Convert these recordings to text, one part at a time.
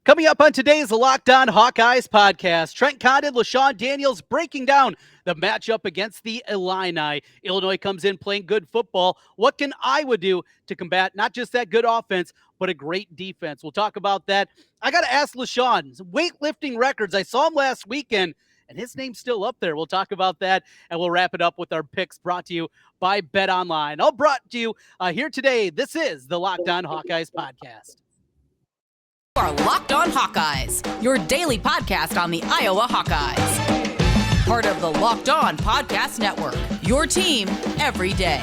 Coming up on today's Locked On Hawkeyes podcast, Trent, Condon, LeShun Daniels breaking down the matchup against the Illini. Illinois comes in playing good football. What can Iowa do to combat not just that good offense, but a great defense? We'll talk about that. I got to ask LeShun, weightlifting records. I saw him last weekend, and his name's still up there. We'll talk about that, and we'll wrap it up with our picks brought to you by Bet Online. All brought to you here today. This is the Locked On Hawkeyes podcast. Are Locked On Hawkeyes, your daily podcast on the Iowa Hawkeyes. Part of the Locked On Podcast Network, your team every day.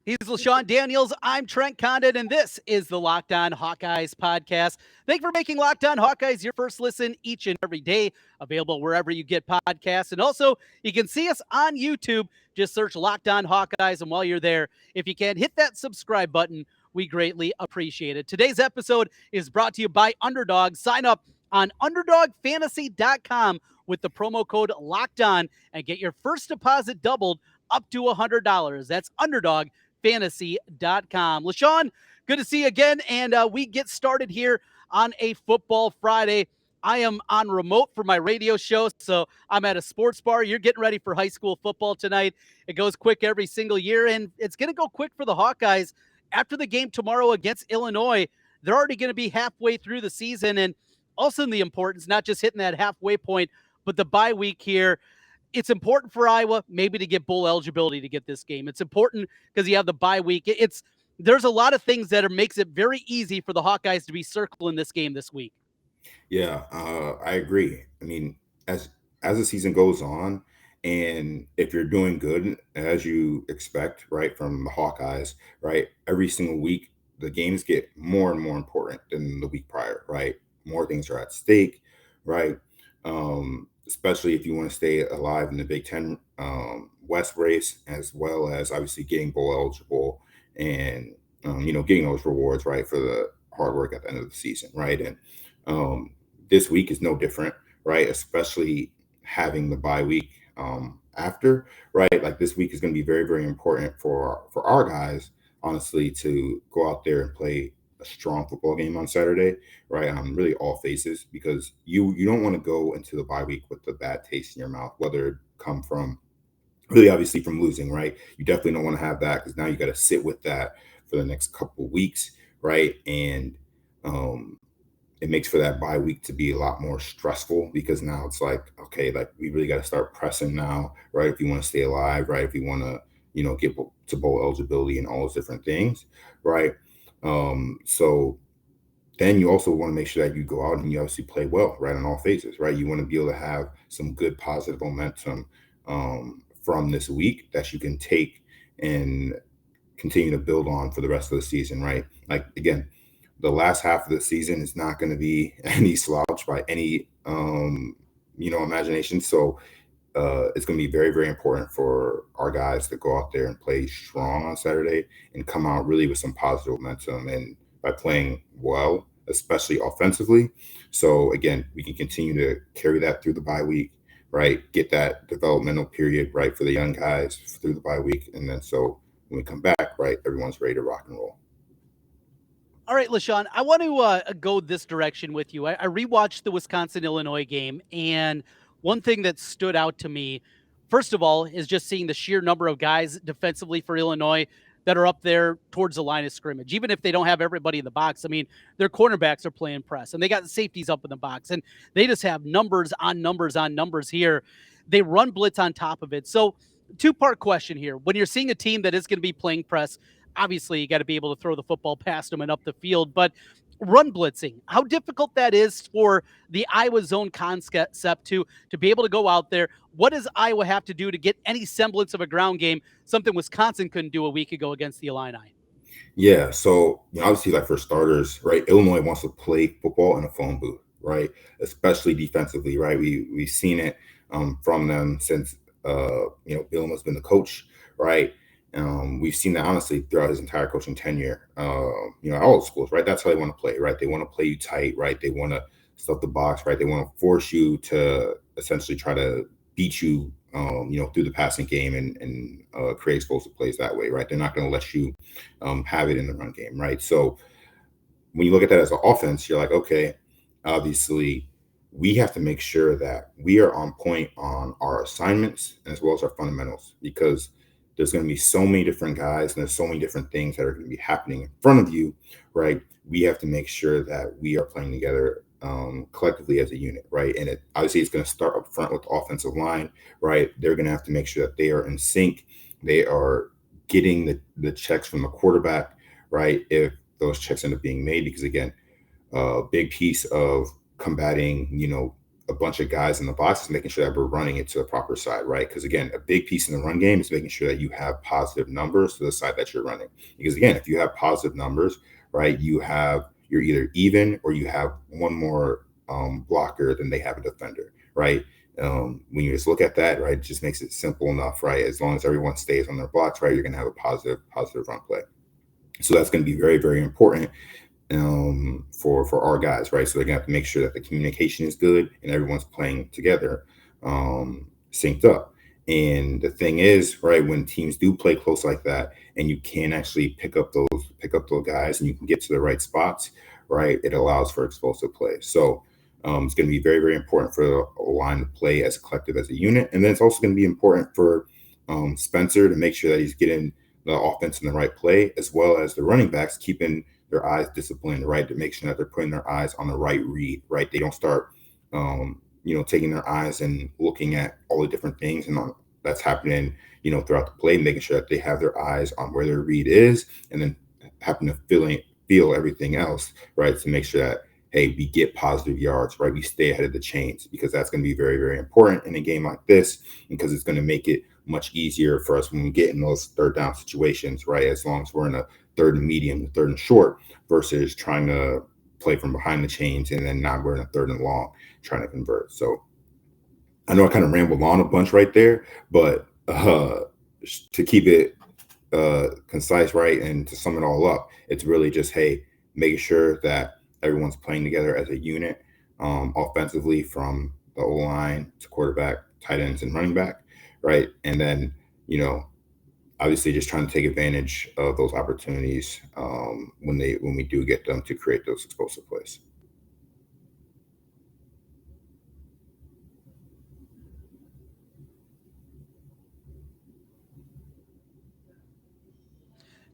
He's LeShun Daniels. I'm Trent Condon, and this is the Locked On Hawkeyes podcast. Thank you for making Locked On Hawkeyes your first listen each and every day. Available wherever you get podcasts. And also, you can see us on YouTube. Just search Locked On Hawkeyes, and while you're there, if you can, hit that subscribe button. We greatly appreciate it. Today's episode is brought to you by Underdog. Sign up on UnderdogFantasy.com with the promo code Locked On and get your first deposit doubled up to $100. That's UnderdogFantasy.com. LeShun, good to see you again, and we get started here on a Football Friday. I am on remote for my radio show, so I'm at a sports bar. You're getting ready for high school football tonight. It goes quick every single year, and it's going to go quick for the Hawkeyes. After the game tomorrow against Illinois, they're already going to be halfway through the season, and also in the importance, not just hitting that halfway point, but the bye week here. It's important for Iowa maybe to get bowl eligibility to get this game. It's important because you have the bye week. There's a lot of things that makes it very easy for the Hawkeyes to be circling this game this week. Yeah, I agree. I mean, as the season goes on, and if you're doing good as you expect, right, from the Hawkeyes, right, every single week the games get more and more important than the week prior, right? More things are at stake, right? Especially if you want to stay alive in the Big Ten West race, as well as obviously getting bowl eligible and, getting those rewards, right, for the hard work at the end of the season, right? And this week is no different, right? Especially having the bye week after, right? Like this week is going to be very, very important for our guys, honestly, to go out there and play a strong football game on Saturday, right? Really all phases, because you don't want to go into the bye week with a bad taste in your mouth, whether it come from really obviously from losing, right? You definitely don't want to have that, because now you got to sit with that for the next couple of weeks, right? And it makes for that bye week to be a lot more stressful, because now it's like, okay, like we really got to start pressing now, right? If you want to stay alive, right? If you want to, get to bowl eligibility and all those different things, right? So then you also want to make sure that you go out and you obviously play well, right, in all phases, right? You want to be able to have some good positive momentum from this week that you can take and continue to build on for the rest of the season, right? Like, again, the last half of the season is not going to be any slouch by any, imagination. So it's going to be very, very important for our guys to go out there and play strong on Saturday and come out really with some positive momentum, and by playing well, especially offensively. So again, we can continue to carry that through the bye week, right? Get that developmental period, right, for the young guys through the bye week. And then so when we come back, right, everyone's ready to rock and roll. All right, LeShun, I want to go this direction with you. I rewatched the Wisconsin-Illinois game, and one thing that stood out to me, first of all, is just seeing the sheer number of guys defensively for Illinois that are up there towards the line of scrimmage, even if they don't have everybody in the box. I mean, their cornerbacks are playing press, and they got the safeties up in the box, and they just have numbers on numbers on numbers here. They run blitz on top of it. So two-part question here. When you're seeing a team that is going to be playing press, obviously you got to be able to throw the football past them and up the field, but run blitzing, how difficult that is for the Iowa zone concept to be able to go out there. What does Iowa have to do to get any semblance of a ground game, something Wisconsin couldn't do a week ago against the Illini? Yeah, so obviously, like for starters, right, Illinois wants to play football in a phone booth, right, especially defensively, right? We've seen it from them since Bielema's been the coach, right? We've seen that honestly throughout his entire coaching tenure. All the schools, right? That's how they want to play, right? They want to play you tight, right? They want to stuff the box, right? They want to force you to essentially try to beat you, through the passing game and create explosive plays that way, right? They're not going to let you have it in the run game, right? So when you look at that as an offense, you're like, okay, obviously we have to make sure that we are on point on our assignments as well as our fundamentals, because there's going to be so many different guys and there's so many different things that are going to be happening in front of you, right? We have to make sure that we are playing together collectively as a unit, right? And obviously it's going to start up front with the offensive line, right? They're going to have to make sure that they are in sync. They are getting the checks from the quarterback, right? If those checks end up being made, because again, a big piece of combating, a bunch of guys in the box is making sure that we're running it to the proper side, right? Because again, a big piece in the run game is making sure that you have positive numbers to the side that you're running. Because again, if you have positive numbers, right, you're either even or you have one more blocker than they have a defender, right? When you just look at that, right, it just makes it simple enough, right? As long as everyone stays on their blocks, right, you're going to have a positive run play. So that's going to be very, very important for our guys, right? So they're gonna have to make sure that the communication is good and everyone's playing together, synced up. And the thing is, right, when teams do play close like that, and you can actually pick up those guys, and you can get to the right spots, right, it allows for explosive plays. So it's going to be very, very important for the line to play as a collective, as a unit, and then it's also going to be important for Spencer to make sure that he's getting the offense in the right play, as well as the running backs keeping their eyes disciplined, right? To make sure that they're putting their eyes on the right read, right? They don't start, taking their eyes and looking at all the different things and that's happening, throughout the play, making sure that they have their eyes on where their read is, and then happen to feel everything else, right? To make sure that, hey, we get positive yards, right? We stay ahead of the chains, because that's going to be very, very important in a game like this, because it's going to make it much easier for us when we get in those third down situations, right? As long as we're in a third and medium, third and short, versus trying to play from behind the chains and then now we're in a third and long trying to convert. So I know I kind of rambled on a bunch right there, but to keep it concise, right, and to sum it all up, it's really just, hey, making sure that everyone's playing together as a unit, offensively, from the O-line to quarterback, tight ends, and running back, right? And then, obviously just trying to take advantage of those opportunities when we do get them, to create those explosive plays.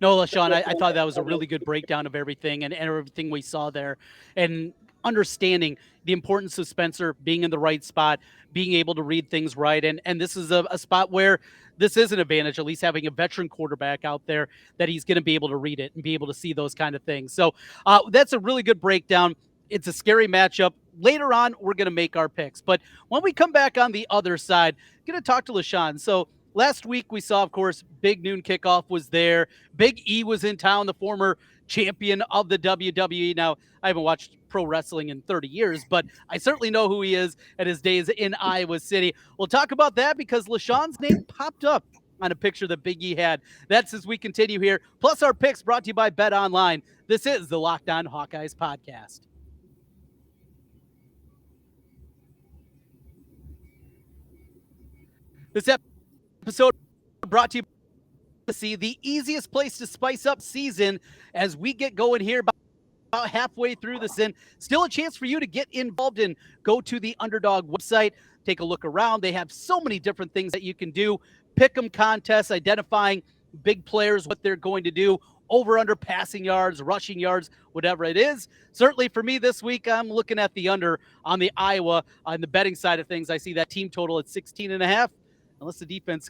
No, LeShun, I thought that was a really good breakdown of everything and everything we saw there, and understanding the importance of Spencer being in the right spot, being able to read things right. And this is a spot where this is an advantage, at least having a veteran quarterback out there, that he's going to be able to read it and be able to see those kind of things. So that's a really good breakdown. It's a scary matchup. Later on, we're going to make our picks. But when we come back on the other side, going to talk to LeShun. So last week we saw, of course, Big Noon Kickoff was there. Big E was in town, the former champion of the WWE. Now, I haven't watched pro wrestling in 30 years, but I certainly know who he is at his days in Iowa City. We'll talk about that because LeShun's name popped up on a picture that Big E had. That's as we continue here. Plus our picks brought to you by Bet Online. This is the Locked On Hawkeyes podcast. This episode brought to you by see the easiest place to spice up season as we get going here about halfway through the season. Still a chance for you to get involved and go to the Underdog website, take a look around. They have so many different things that you can do. Pick 'em contests, identifying big players, what they're going to do, over under passing yards, rushing yards, whatever it is. Certainly for me this week, I'm looking at the under on the Iowa. On the betting side of things, I see that team total at 16.5. Unless the defense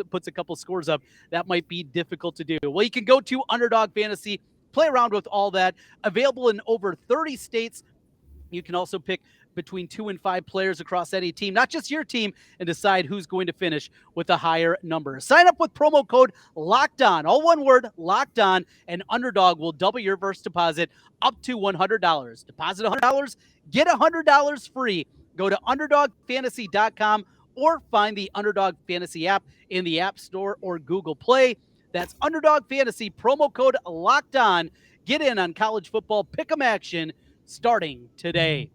puts a couple scores up, that might be difficult to do. Well, you can go to Underdog Fantasy, play around with all that. Available in over 30 states. You can also pick between 2 and 5 players across any team, not just your team, and decide who's going to finish with a higher number. Sign up with promo code LOCKEDON, all one word, Locked On, and Underdog will double your first deposit up to $100. Deposit $100, get $100 free. Go to UnderdogFantasy.com or find the Underdog Fantasy app in the App Store or Google Play. That's Underdog Fantasy, promo code Locked On. Get in on college football pick'em action starting today.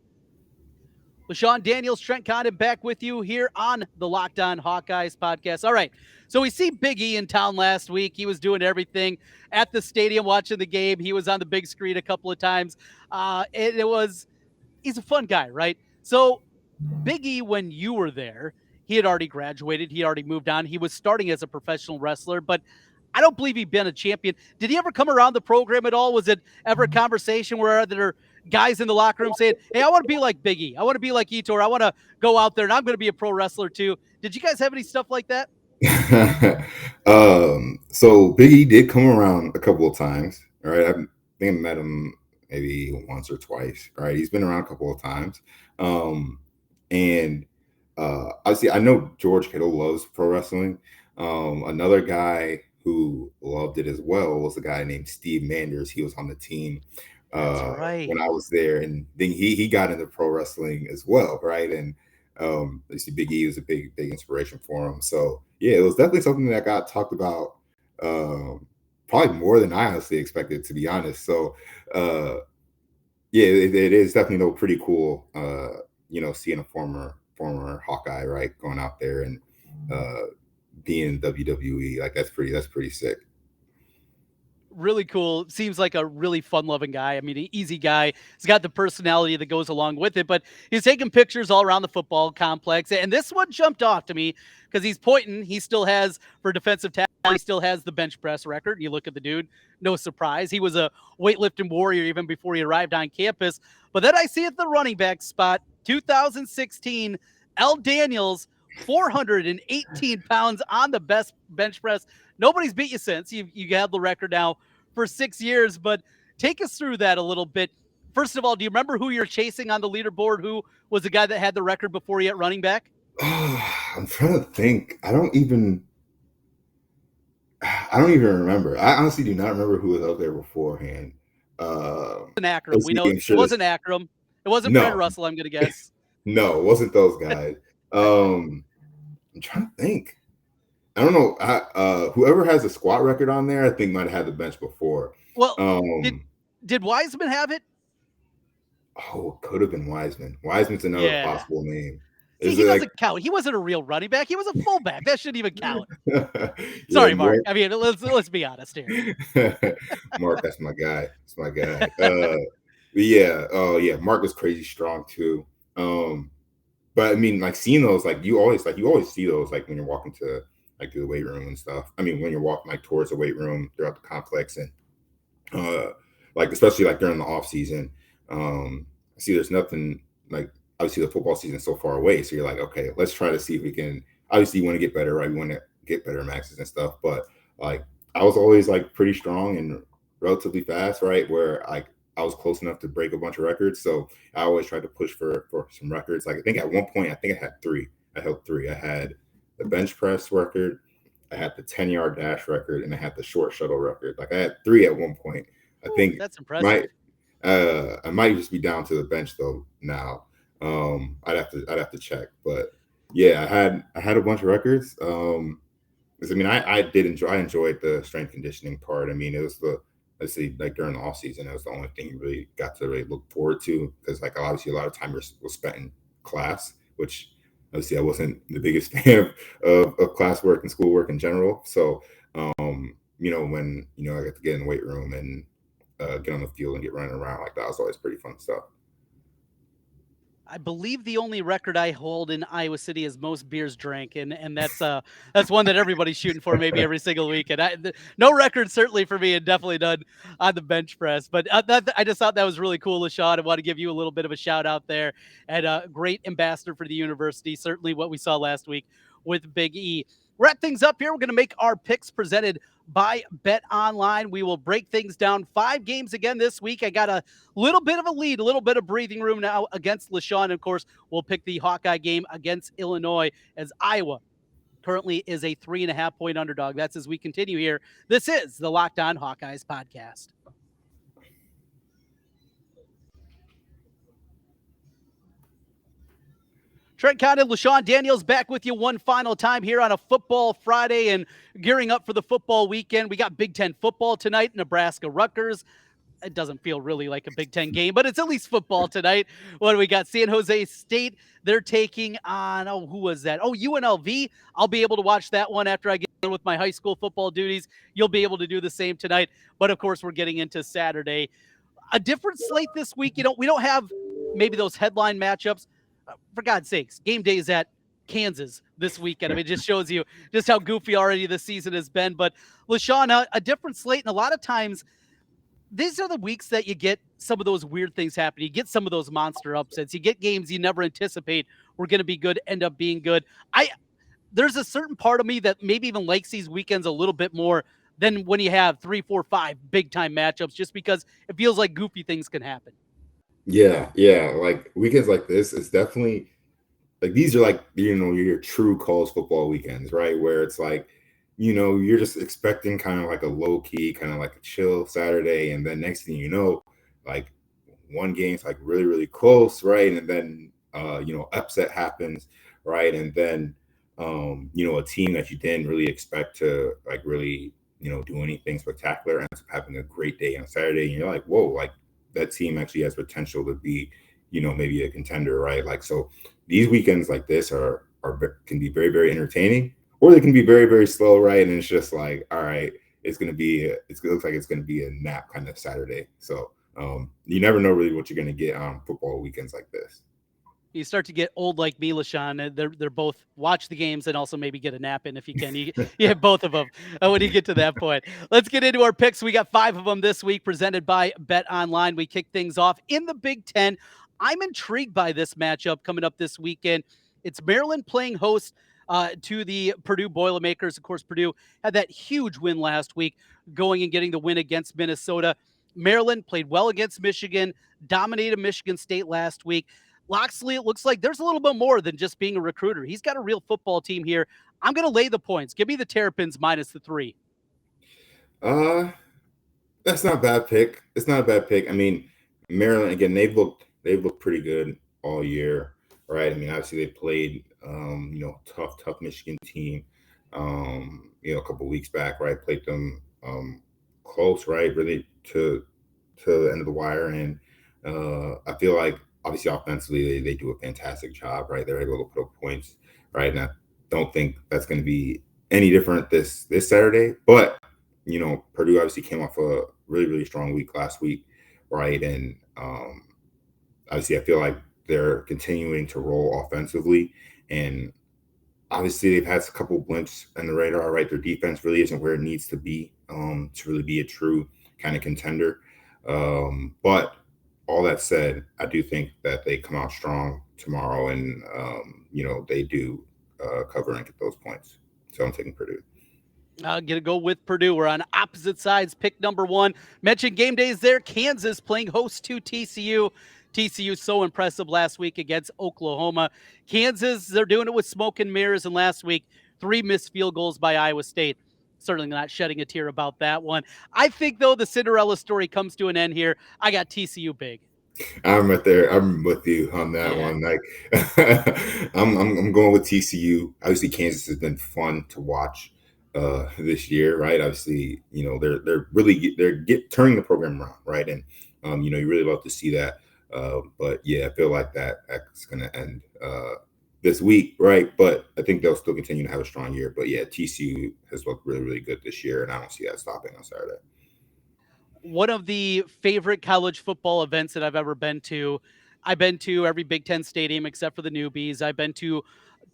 LeShun Daniels, Trent Condon back with you here on the Locked On Hawkeyes podcast. All right, so we see Big E in town last week. He was doing everything at the stadium watching the game. He was on the big screen a couple of times. He's a fun guy, right? So Big E, when you were there, he had already graduated. He already moved on. He was starting as a professional wrestler, but I don't believe he'd been a champion. Did he ever come around the program at all? Was it ever a conversation where there are guys in the locker room saying, hey, I want to be like Big E. I want to be like Etor. I want to go out there and I'm going to be a pro wrestler too. Did you guys have any stuff like that? So Big E did come around a couple of times. All right. I think I met him maybe once or twice. Right. He's been around a couple of times. Obviously I know George Kittle loves pro wrestling. Another guy who loved it as well was a guy named Steve Manders. He was on the team when I was there, and then he got into pro wrestling as well, right? And obviously Big E was a big inspiration for him. So yeah, it was definitely something that got talked about probably more than I honestly expected, to be honest. So yeah, it is definitely pretty cool. Seeing a former Hawkeye, right, going out there and being WWE, like that's pretty sick. Really cool. Seems like a really fun-loving guy. I mean, an easy guy. He's got the personality that goes along with it, but he's taking pictures all around the football complex. And this one jumped off to me because he's pointing. He still has, for defensive tackle, he still has the bench press record. You look at the dude, no surprise. He was a weightlifting warrior even before he arrived on campus. But then I see at the running back spot, 2016, L. Daniels, 418 pounds on the best bench press. Nobody's beat you since. You have the record now for 6 years, but take us through that a little bit. First of all, do you remember who you're chasing on the leaderboard? Who was the guy that had the record before you at running back? I'm trying to think. I don't even remember. I honestly do not remember who was out there beforehand. It wasn't Akram. We know it wasn't Akram. It wasn't Brent Russell, I'm going to guess. No, it wasn't those guys. I'm trying to think. I don't know. Whoever has a squat record on there, I think might have had the bench before. Well, did Wiseman have it? Oh, it could have been Wiseman. Wiseman's another possible name. See, he doesn't count. He wasn't a real running back. He was a fullback. That shouldn't even count. Sorry, Mark. I mean, let's be honest here. Mark, that's my guy. That's my guy. Mark was crazy strong too. But I mean, like seeing those, like you always see those, like when you're walking to like to the weight room and stuff. I mean, when you're walking like towards the weight room throughout the complex, and like especially like during the off season, I see there's nothing like. Obviously, the football season is so far away, so you're like, okay, let's try to see if we can. Obviously, you want to get better, right? We want to get better maxes and stuff. But like, I was always like pretty strong and relatively fast, right? Where like I was close enough to break a bunch of records, so I always tried to push for some records. Like I think at one point, I had 3. I held 3. I had the bench press record, I had the 10-yard dash record, and I had the short shuttle record. Like I had 3 at one point. I think that's impressive. I might just be down to the bench though now. I'd have to check, but yeah, I had a bunch of records. Because I mean, I enjoyed the strength conditioning part. I mean, it was let's see, like during the off season, it was the only thing you really got to really look forward to, because like obviously a lot of time was spent in class, which obviously I wasn't the biggest fan of classwork and schoolwork in general. So when I got to get in the weight room and get on the field and get running around, like that was always pretty fun stuff. I believe the only record I hold in Iowa City is most beers drank, and that's one that everybody's shooting for maybe every single week. And no record certainly for me, and definitely none on the bench press. But I just thought that was really cool, LeShun. I want to give you a little bit of a shout out there, and a great ambassador for the university. Certainly what we saw last week with Big E. Wrap things up here. We're going to make our picks presented by Bet Online. We will break things down. 5 games again this week. I got a little bit of a lead, a little bit of breathing room now against LeShun. Of course, we'll pick the Hawkeye game against Illinois, as Iowa currently is a 3.5-point underdog. That's as we continue here. This is the Locked On Hawkeyes podcast. Trent Condon, LeShun Daniels back with you one final time here on a Football Friday and gearing up for the football weekend. We got Big Ten football tonight, Nebraska-Rutgers. it doesn't feel really like a Big Ten game, but it's at least football tonight. What do we got? San Jose State. They're taking on, who was that? Oh, UNLV. I'll be able to watch that one after I get done with my high school football duties. You'll be able to do the same tonight. But of course, we're getting into Saturday. A different slate this week. We don't have maybe those headline matchups. For God's sakes, game day is at Kansas this weekend. I mean, it just shows you just how goofy already the season has been. But LeShun, a different slate, and a lot of times these are the weeks that you get some of those weird things happening. You get some of those monster upsets. You get games you never anticipate were going to be good, end up being good. There's a certain part of me that maybe even likes these weekends a little bit more than when you have 3, 4, 5 big time matchups, just because it feels like goofy things can happen. Yeah. Like weekends like this, it's definitely like these are like your true college football weekends, right? Where it's like, you're just expecting kind of like a low key, kind of like a chill Saturday, and then next thing you know, like one game's like really, really close, right? And then upset happens, right? And then a team that you didn't really expect to like really, do anything spectacular ends up having a great day on Saturday, and you're like, whoa, like that team actually has potential to be, maybe a contender, right? Like, so these weekends like this can be very, very entertaining, or they can be very, very slow, right? And it's just like, all right, it looks like it's going to be a nap kind of Saturday. So you never know really what you're going to get on football weekends like this. You start to get old like me, LeShun. They're both watch the games and also maybe get a nap in if you can. You have both of them when you get to that point. Let's get into our picks. We got 5 of them this week, presented by Bet Online. We kick things off in the Big Ten. I'm intrigued by this matchup coming up this weekend. It's Maryland playing host to the Purdue Boilermakers. Of course, Purdue had that huge win last week, going and getting the win against Minnesota. Maryland played well against Michigan, dominated Michigan State last week. Loxley, it looks like there's a little bit more than just being a recruiter. He's got a real football team here. I'm going to lay the points. Give me the Terrapins minus the 3. That's not a bad pick. It's not a bad pick. I mean, Maryland, again, they've looked pretty good all year, right? I mean, obviously they played, tough Michigan team, a couple weeks back, right? Played them close, right? Really to the end of the wire. And I feel like obviously offensively they do a fantastic job, right? They're able to put up points, right? And I don't think that's going to be any different this Saturday. But, Purdue obviously came off a really, really strong week last week, right? And obviously I feel like they're continuing to roll offensively. And obviously they've had a couple blimps on the radar, right? Their defense really isn't where it needs to be to really be a true kind of contender. But all that said, I do think that they come out strong tomorrow, and they do cover and get those points. So I'm taking Purdue. I'm going to go with Purdue. We're on opposite sides. Pick number 1. Mentioned game days there. Kansas playing host to TCU. TCU so impressive last week against Oklahoma. Kansas, they're doing it with smoke and mirrors. And last week, 3 missed field goals by Iowa State. Certainly not shedding a tear about that one. I think, though, the Cinderella story comes to an end here. I got TCU big. I'm right there. I'm with you on that one. Like, I'm going with TCU. Obviously, Kansas has been fun to watch this year, right? Obviously, they're really turning the program around, right? And you really love to see that. But yeah, I feel like that's going to end this week, right? But I think they'll still continue to have a strong year. But yeah, TCU has looked really, really good this year, and I don't see that stopping on Saturday. One of the favorite college football events that I've ever been to. I've been to every Big Ten stadium except for the newbies. I've been to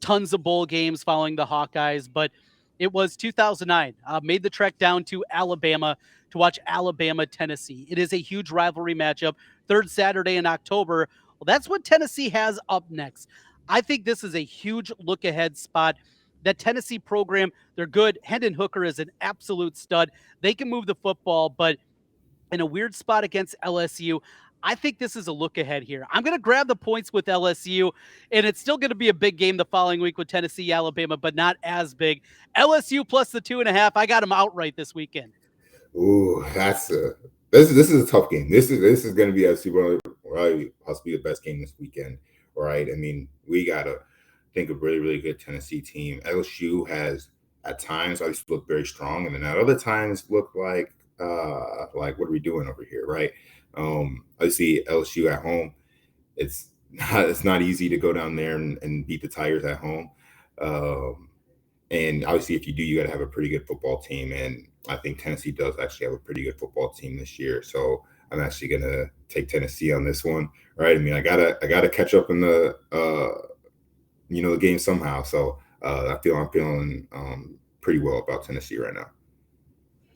tons of bowl games following the Hawkeyes, but it was 2009. Made the trek down to Alabama to watch Alabama, Tennessee. It is a huge rivalry matchup. 3rd Saturday in October. Well, that's what Tennessee has up next. I think this is a huge look ahead spot. That Tennessee program, they're good. Hendon Hooker is an absolute stud. They can move the football, but in a weird spot against LSU, I think this is a look ahead here. I'm going to grab the points with LSU, and it's still going to be a big game the following week with Tennessee, Alabama, but not as big. LSU plus the 2.5. I got them outright this weekend. Ooh, this is a tough game. This is going to be actually probably possibly the best game this weekend, right? I mean, we got to think of really, really good Tennessee team. LSU has at times obviously looked very strong, and then at other times looked like like what are we doing over here, right? I see LSU at home. It's not easy to go down there and beat the Tigers at home. Um, and obviously, if you do, you got to have a pretty good football team. And I think Tennessee does actually have a pretty good football team this year. So I'm actually gonna take Tennessee on this one, right? I mean, I gotta catch up in the game somehow. So I'm feeling pretty well about Tennessee right now.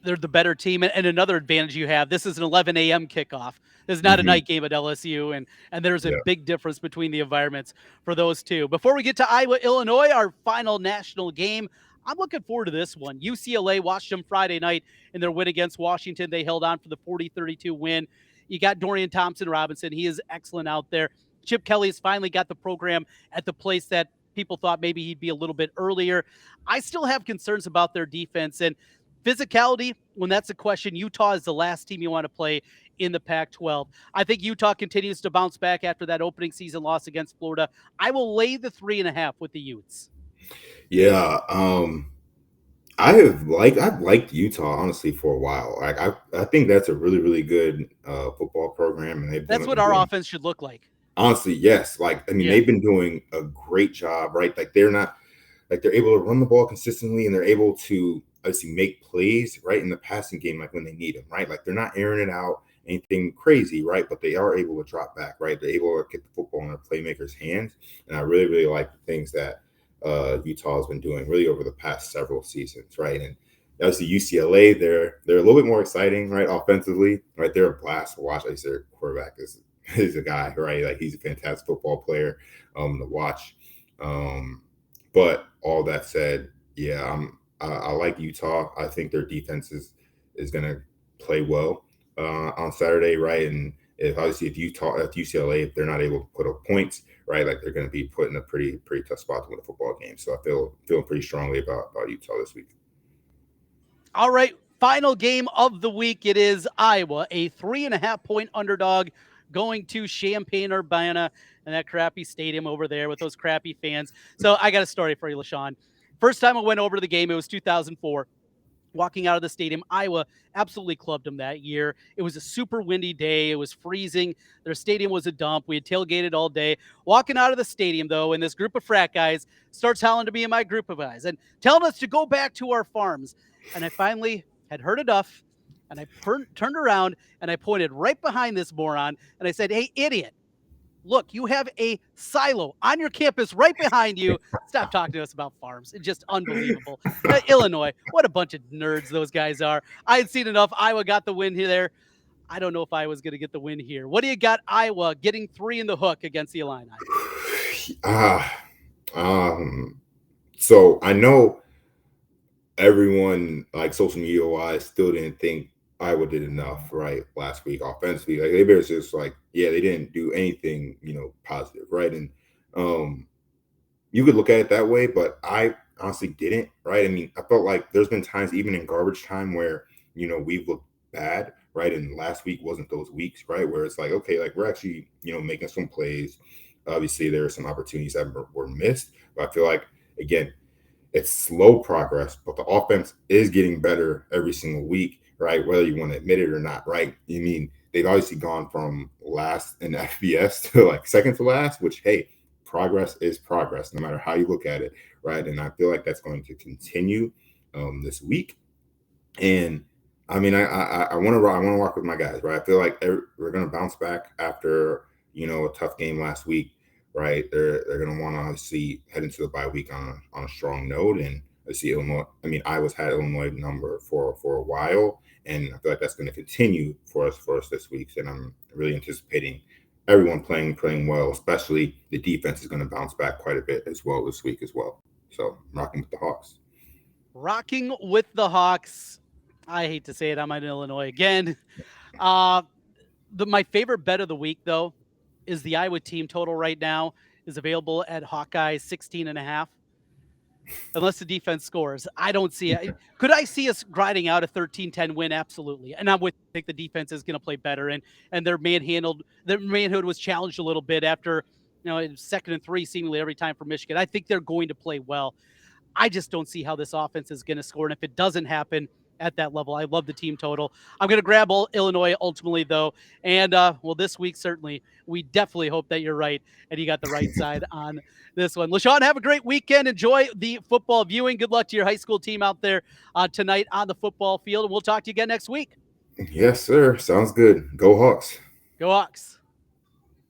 They're the better team, and another advantage you have, this is an 11 a.m. kickoff. This is not a Hmm. night game at LSU, and there's a Yeah. big difference between the environments for those two. Before we get to Iowa, Illinois, our final national game, I'm looking forward to this one. UCLA watched them Friday night in their win against Washington. They held on for the 40-32 win. You got Dorian Thompson-Robinson. He is excellent out there. Chip Kelly has finally got the program at the place that people thought maybe he'd be a little bit earlier. I still have concerns about their defense, and physicality, when that's a question, Utah is the last team you want to play in the Pac-12. I think Utah continues to bounce back after that opening season loss against Florida. I will lay the 3.5 with the Utes. Yeah. I've liked Utah honestly for a while. Like I think that's a really really good football program, and they've That's what been our doing. offense should look like. Honestly, yes. Like, I mean, Yeah. they've been doing a great job, right? Like, they're not, like, they're able to run the ball consistently and they're able to obviously make plays, right, in the passing game, like when they need them, right? Like, they're not airing it out, anything crazy, right? But they are able to drop back, right? They're able to get the football in their playmakers' hands. And I really, really like the things that Utah has been doing really over the past several seasons, right? And obviously UCLA, they're a little bit more exciting, right? Offensively, right? They're a blast to watch. Like their quarterback is a guy, right? Like he's a fantastic football player to watch. Um, but all that said, yeah, I like Utah. I think their defense is gonna play well on Saturday, right? And if UCLA, if they're not able to put up points, right, like they're gonna be put in a pretty tough spot to win a football game. So I feel pretty strongly about Utah this week. All right, final game of the week. It is Iowa, a 3.5 point underdog going to Champaign, Urbana, and that crappy stadium over there with those crappy fans. So I got a story for you, LeShun. First time I went over to the game, it was 2004. Walking out of the stadium, Iowa absolutely clubbed them that year. It was a super windy day. It was freezing. Their stadium was a dump. We had tailgated all day. Walking out of the stadium, though, and this group of frat guys starts howling to me and my group of guys and telling us to go back to our farms. And I finally had heard enough, and I turned around and I pointed right behind this moron and I said, "Hey, idiot. Look, you have a silo on your campus right behind you. Stop talking to us about farms." It's just unbelievable. Illinois, what a bunch of nerds those guys are. I had seen enough. Iowa got the win here. There. I don't know if Iowa's going to get the win here. What do you got, Iowa getting 3 in the hook against the Illini? Ah, um, so I know everyone, like social media wise, still didn't think Iowa did enough right last week offensively. Like they were just like, yeah, they didn't do anything, positive, right? And um, you could look at it that way, but I honestly didn't, right? I mean, I felt like there's been times even in garbage time where we've looked bad, right? And last week wasn't those weeks, right? Where it's like, okay, like we're actually making some plays. Obviously, there are some opportunities that were missed, but I feel like again it's slow progress, but the offense is getting better every single week, right? Whether you want to admit it or not, right? I mean, they've obviously gone from last in FBS to like second to last, which, hey, progress is progress, no matter how you look at it, right? And I feel like that's going to continue this week. And I mean, I want to rock with my guys, right? I feel like we're going to bounce back after a tough game last week, right? They're going to want to obviously head into the bye week on a strong note, and I see Illinois. I mean, Iowa's had Illinois number for a while, and I feel like that's going to continue for us this week. And I'm really anticipating everyone playing well, especially the defense is going to bounce back quite a bit as well this week as well. So I'm rocking with the Hawks. Rocking with the Hawks. I hate to say it, I'm in Illinois again. Uh, my favorite bet of the week, though, is the Iowa team total right now is available at Hawkeye 16.5. Unless the defense scores, I don't see it. Could I see us grinding out a 13-10 win? Absolutely. And I would think the defense is going to play better, and their manhood was challenged a little bit after, 2nd and 3 seemingly every time for Michigan. I think they're going to play well. I just don't see how this offense is going to score. And if it doesn't happen, at that level. I love the team total. I'm going to grab Illinois ultimately, though. And, well, this week, certainly, we definitely hope that you're right and you got the right side on this one. LeShun, have a great weekend. Enjoy the football viewing. Good luck to your high school team out there tonight on the football field. And we'll talk to you again next week. Yes, sir. Sounds good. Go Hawks. Go Hawks.